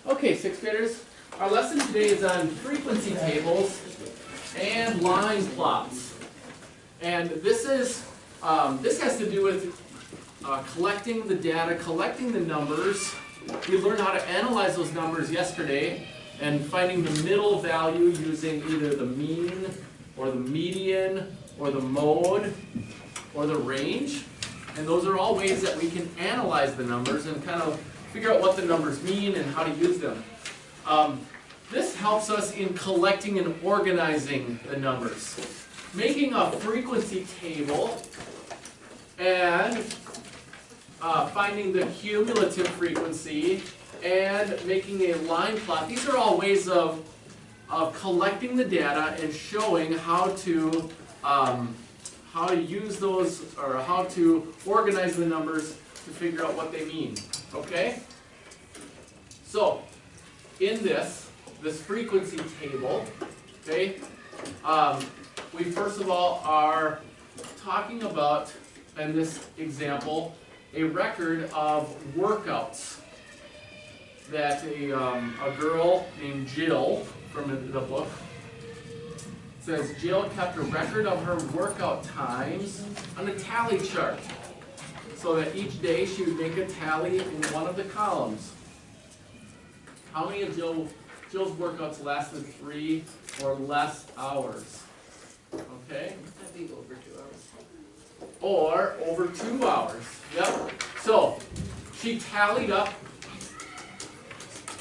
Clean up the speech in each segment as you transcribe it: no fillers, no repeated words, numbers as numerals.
Okay, sixth graders, our lesson today is on frequency tables and line plots. And this has to do with collecting the data, collecting the numbers. We learned how to analyze those numbers yesterday and finding the middle value using either the mean or the median or the mode or the range. And those are all ways that we can analyze the numbers and kind of figure out what the numbers mean and how to use them. This helps us in collecting and organizing the numbers. Making a frequency table and finding the cumulative frequency and making a line plot. These are all ways of collecting the data and showing how to use those, or how to organize the numbers to figure out what they mean. Okay? So, in this frequency table, okay, we first of all are talking about, in this example, a record of workouts that a girl named Jill, from the book, says Jill kept a record of her workout times on a tally chart, so that each day she would make a tally in one of the columns. How many of Jill's workouts lasted 3 or less hours? Okay? That'd be over 2 hours. Or over 2 hours. Yep. So, she tallied up,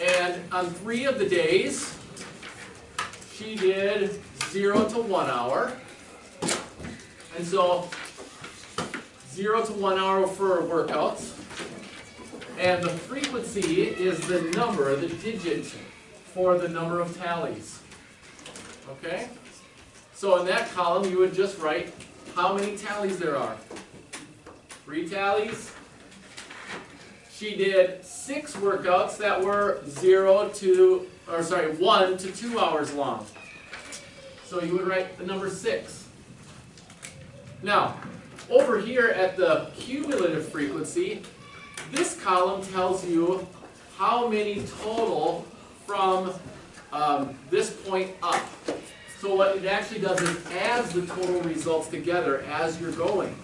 and on 3 of the days, she did 0 to 1 hour. And so, 0 to 1 hour for her workouts. And the frequency is the number, the digit, for the number of tallies. Okay? So in that column, you would just write how many tallies there are. 3 tallies. She did 6 workouts that were 1 to 2 hours long. So you would write the number 6. Now, over here at the cumulative frequency, this column tells you how many total from this point up. So what it actually does is adds the total results together as you're going.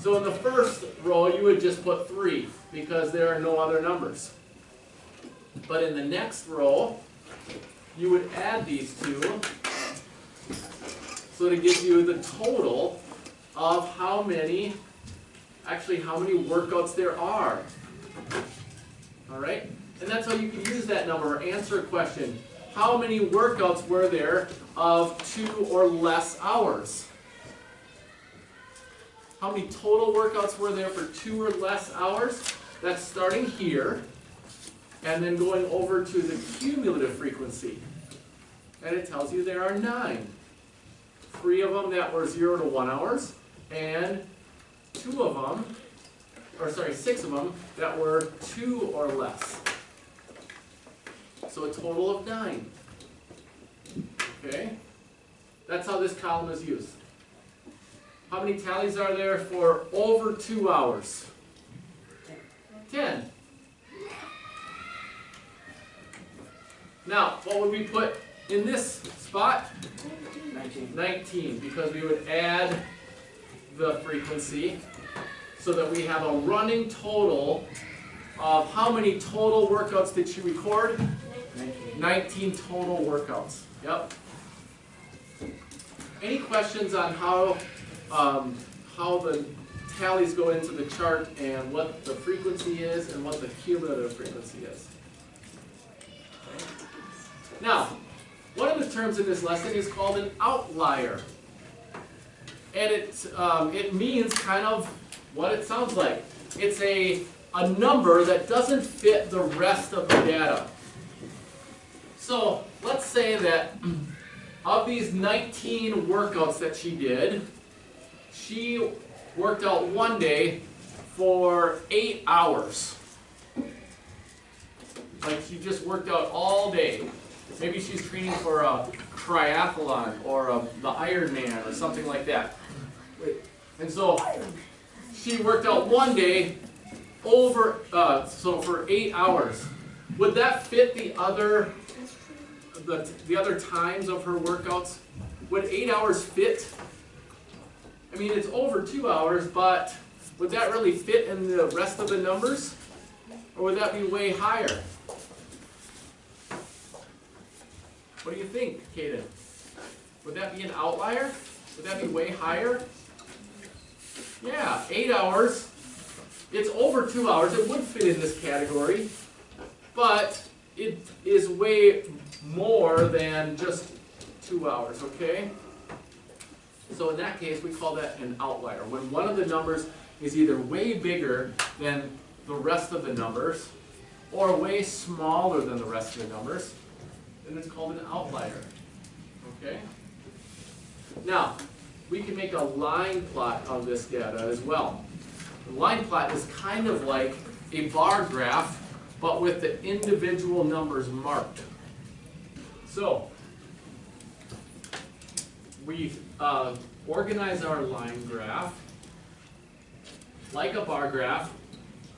So in the first row, you would just put 3 because there are no other numbers. But in the next row, you would add these two, so that it gives you the total of how many workouts there are. Alright? And that's how you can use that number or answer a question. How many workouts were there of 2 or less hours? How many total workouts were there for 2 or less hours? That's starting here and then going over to the cumulative frequency. And it tells you there are 9. 3 of them that were 0 to 1 hours, and 6 of them that were 2 or less. So a total of 9. Okay? That's how this column is used. How many tallies are there for over 2 hours? 10. Now, what would we put in this spot? 19, because we would add the frequency so that we have a running total of how many total workouts did she record? 19 total workouts. Yep. Any questions on how the tallies go into the chart and what the frequency is and what the cumulative frequency is? Okay. Now, one of the terms in this lesson is called an outlier. And it means kind of what it sounds like. It's a number that doesn't fit the rest of the data. So let's say that of these 19 workouts that she did, she worked out one day for 8 hours. Like she just worked out all day. Maybe she's training for a triathlon or the Ironman or something like that. And so she worked out one day for 8 hours. Would that fit the other times of her workouts? Would 8 hours fit? I mean, it's over 2 hours, but would that really fit in the rest of the numbers? Or would that be way higher? What do you think, Kaden? Would that be an outlier? Would that be way higher? Yeah, 8 hours. It's over 2 hours. It would fit in this category, but it is way more than just 2 hours, okay? So in that case, we call that an outlier. When one of the numbers is either way bigger than the rest of the numbers, or way smaller than the rest of the numbers, then it's called an outlier, okay? Now, we can make a line plot of this data as well. The line plot is kind of like a bar graph, but with the individual numbers marked. So, we organize our line graph like a bar graph,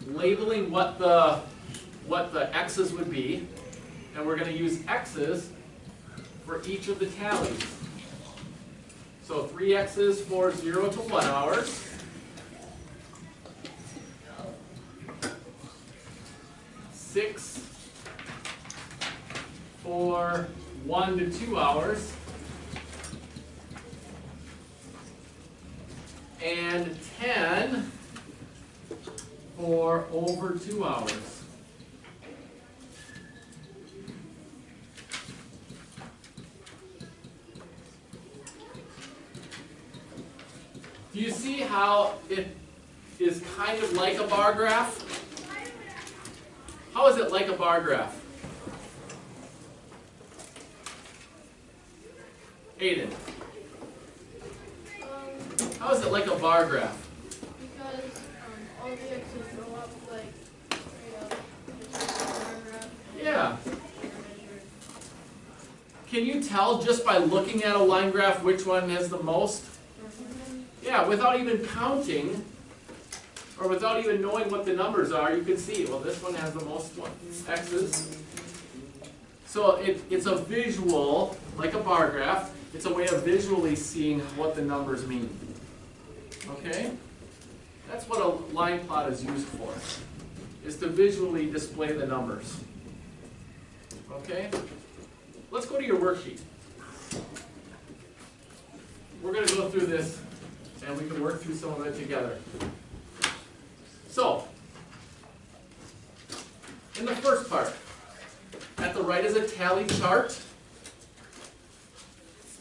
labeling what the x's would be, and we're going to use x's for each of the tallies. So 3 x's for 0 to 1 hours. 6 for 1 to 2 hours. And 10 for over 2 hours. Do you see how it is kind of like a bar graph? How is it like a bar graph? Aiden, how is it like a bar graph? Because all the x's go up like straight up. It's like a bar graph. Yeah. Can you tell just by looking at a line graph which one has the most? Yeah, without even counting, or without even knowing what the numbers are, you can see, well, this one has the most x's. So it's a visual, like a bar graph, it's a way of visually seeing what the numbers mean. Okay? That's what a line plot is used for, is to visually display the numbers. Okay? Let's go to your worksheet. We're going to go through this and we can work through some of it together. So, in the first part, at the right is a tally chart,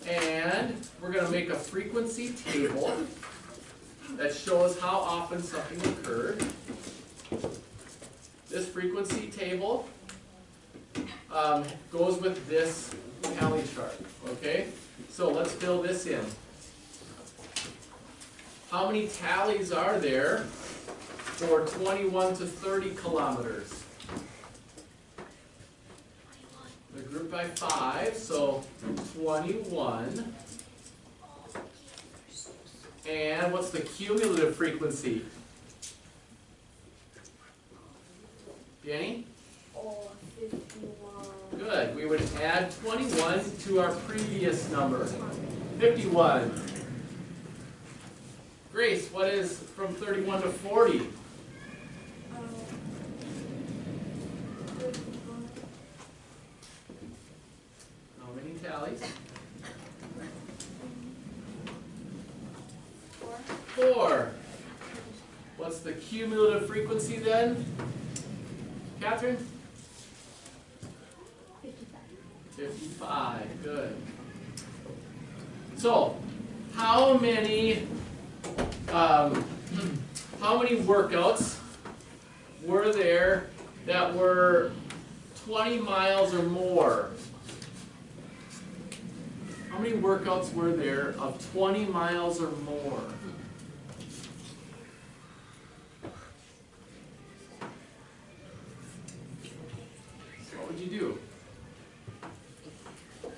and we're going to make a frequency table that shows how often something occurred. This frequency table goes with this tally chart, okay? So let's fill this in. How many tallies are there for 21 to 30 kilometers? They're grouped by 5, so 21. And what's the cumulative frequency? Danny? Oh, 51. Good. We would add 21 to our previous number. 51. Grace, what is from 31 to 40? 51. How many tallies? 4. 4. What's the cumulative frequency then? Catherine? 55. 55. Good. So, how many workouts were there that were 20 miles or more? How many workouts were there of 20 miles or more? What would you do?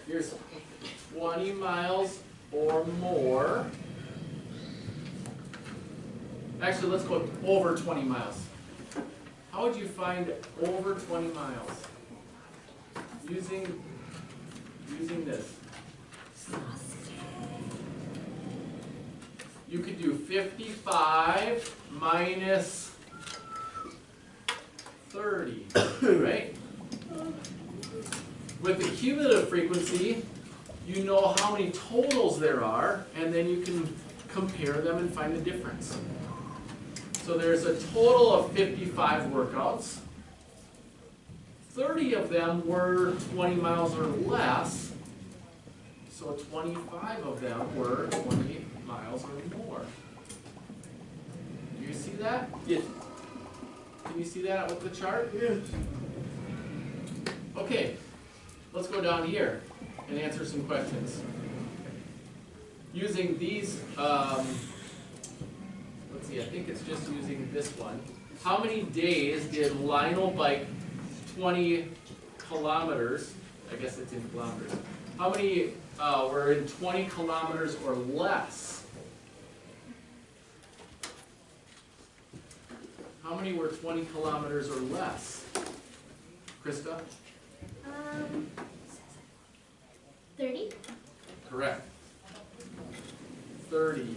Here's 20 miles or more. Actually, let's go over 20 miles. How would you find over 20 miles? using this. You could do 55 minus 30, right? With the cumulative frequency, you know how many totals there are, and then you can compare them and find the difference. So there's a total of 55 workouts. 30 of them were 20 miles or less, so 25 of them were 20 miles or more. Do you see that? Yes. Can you see that with the chart? Yes. Okay, let's go down here and answer some questions. Using these, let's see, I think it's just using this one. How many days did Lionel bike 20 kilometers? I guess it's in kilometers. How many were in 20 kilometers or less? How many were 20 kilometers or less? Krista? 30? Correct. 30.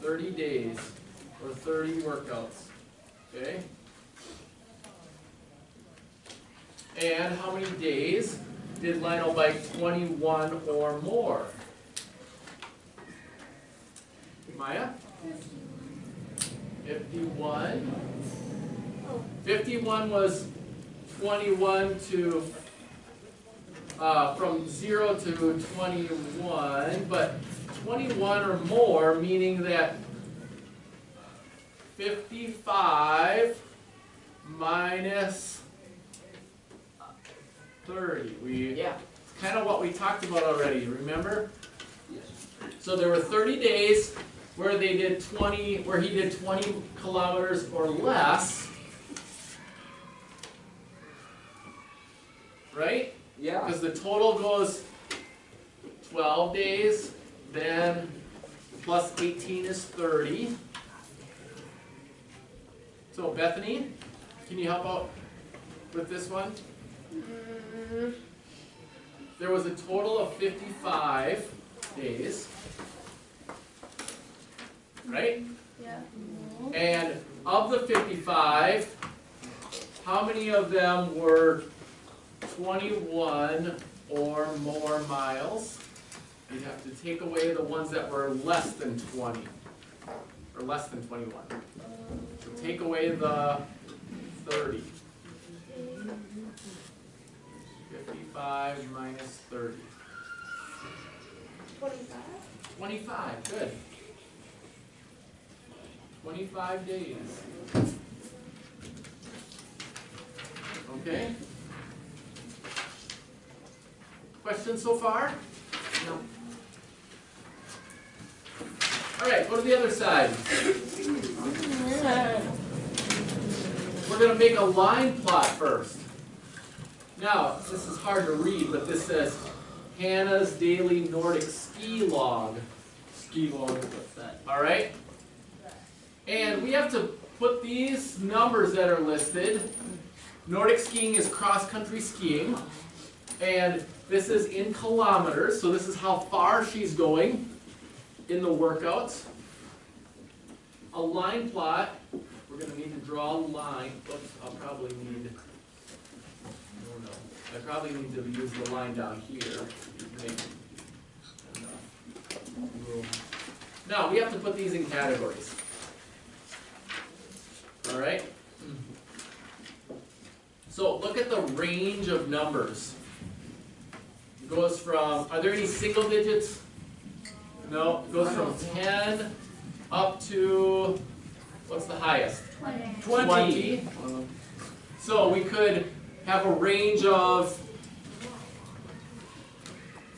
30 days or 30 workouts. Okay? And how many days did Lionel bike 21 or more? Maya? 51. 51 was 21 to from 0 to 21, but 21 or more, meaning that 55 minus 30. Yeah. Kind of what we talked about already, remember? Yes. So there were 30 days where they did 20, where he did 20 kilometers or less. Right? Yeah. Because the total goes 12 days, then plus 18 is 30. So Bethany, can you help out with this one? There was a total of 55 days, right? Yeah. And of the 55, how many of them were 21 or more miles? You'd have to take away the ones that were less than 20, or less than 21. So take away the 30. 55 minus 30. 25? 25, good. 25 days. Okay? Questions so far? No. All right, go to the other side. We're going to make a line plot first. Now, this is hard to read, but this says Hannah's Daily Nordic Ski Log. Ski log, what's that? All right? And we have to put these numbers that are listed. Nordic skiing is cross-country skiing. And this is in kilometers, so this is how far she's going in the workouts. A line plot, we're going to need to draw a line. Oops, I'll probably need, I probably need to use the line down here to make enough room. Now, we have to put these in categories. All right? So look at the range of numbers. It goes from, are there any single digits? No, it goes from 10 up to, what's the highest? 20. So we could have a range of,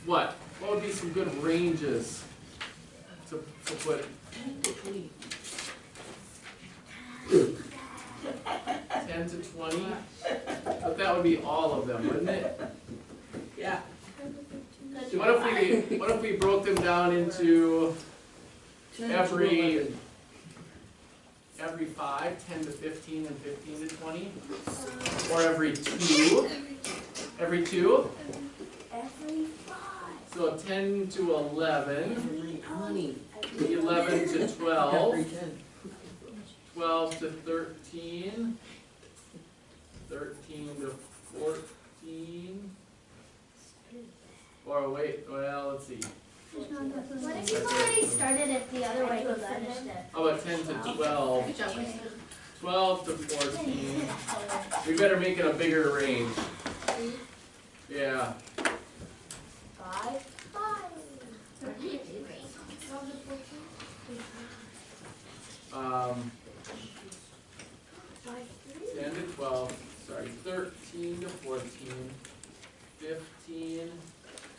what? What would be some good ranges to put? 10 to 20? But that would be all of them, wouldn't it? Yeah. What if we broke them down into every 5, 10 to 15, and 15 to 20? Or every 2, Every 2? Every 5. So 10 to 11, Every 20. 11 to 12, Every 10. 12 to 13, 13 to 14, or wait, well, let's see. What if you've already started it the other way and finished it? How about 10 to 12, Good job, Winston. 12 to 14? We better make it a bigger range. Yeah, 5. 10 to 12, sorry, 13 to 14, 15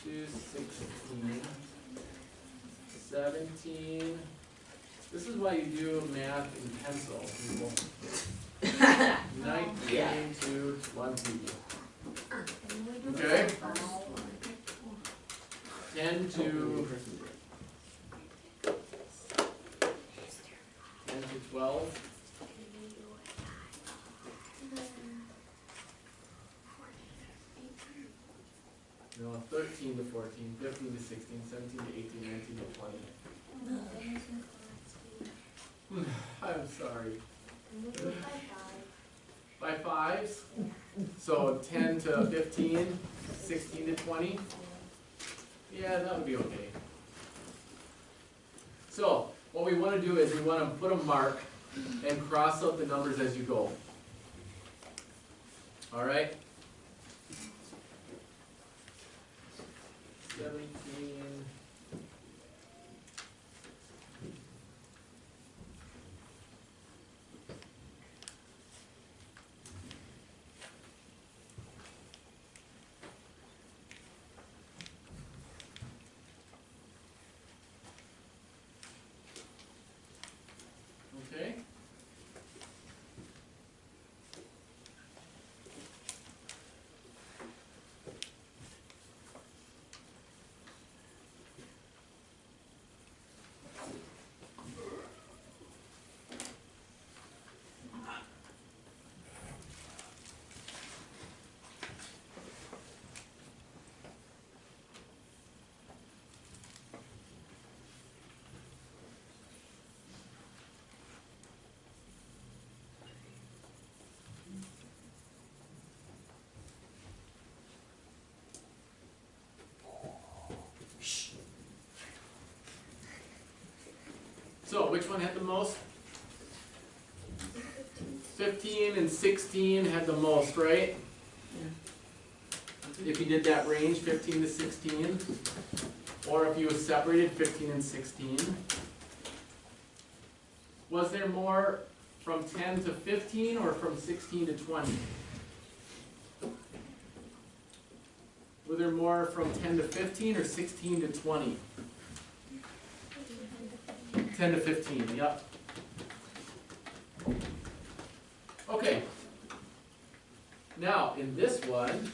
to 16, 17. This is why you do math in pencil, people. 19 to 20. Okay? 10 to 12. No, 13 to 14, 15 to 16, 17 to 18, 19 to 20. I'm sorry. By 5s? So 10 to 15, 16 to 20? Yeah, that would be okay. So, what we want to do is we want to put a mark and cross out the numbers as you go. Alright? 17. Okay? So, which one had the most? 15 and 16 had the most, right? If you did that range, 15 to 16, or if you separated 15 and 16. Was there more from 10 to 15 or from 16 to 20? Were there more from 10 to 15 or 16 to 20? 10 to 15, yep. Okay. Now, in this one,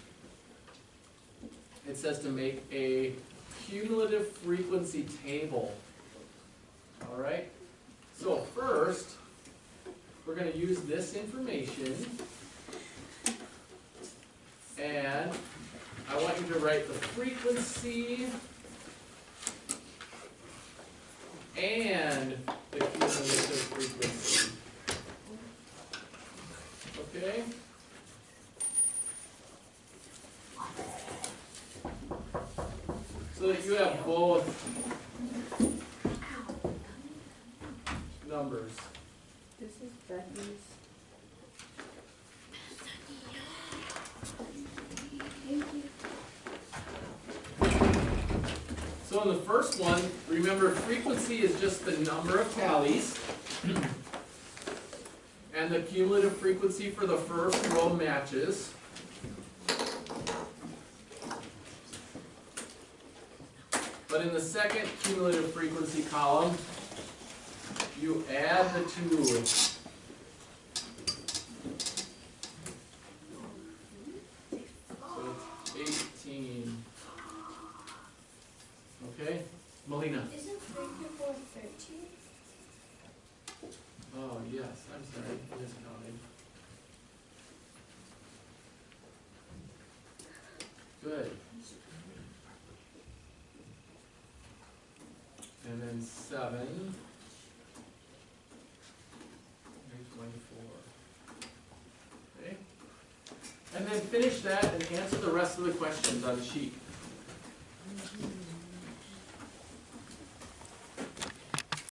it says to make a cumulative frequency table. All right? So first, we're going to use this information, and I want you to write the frequency and the cumulative frequency. Okay? So that you have both numbers. This is Becky's. So in the first one, remember frequency is just the number of tallies. And the cumulative frequency for the first row matches. But in the second cumulative frequency column, you add the two. So it's 18. Okay? Melina? Isn't 3 before 13? Oh, yes, I'm sorry, miscounted. Good. And then 7. Page 24. Okay. And then finish that and answer the rest of the questions on the sheet.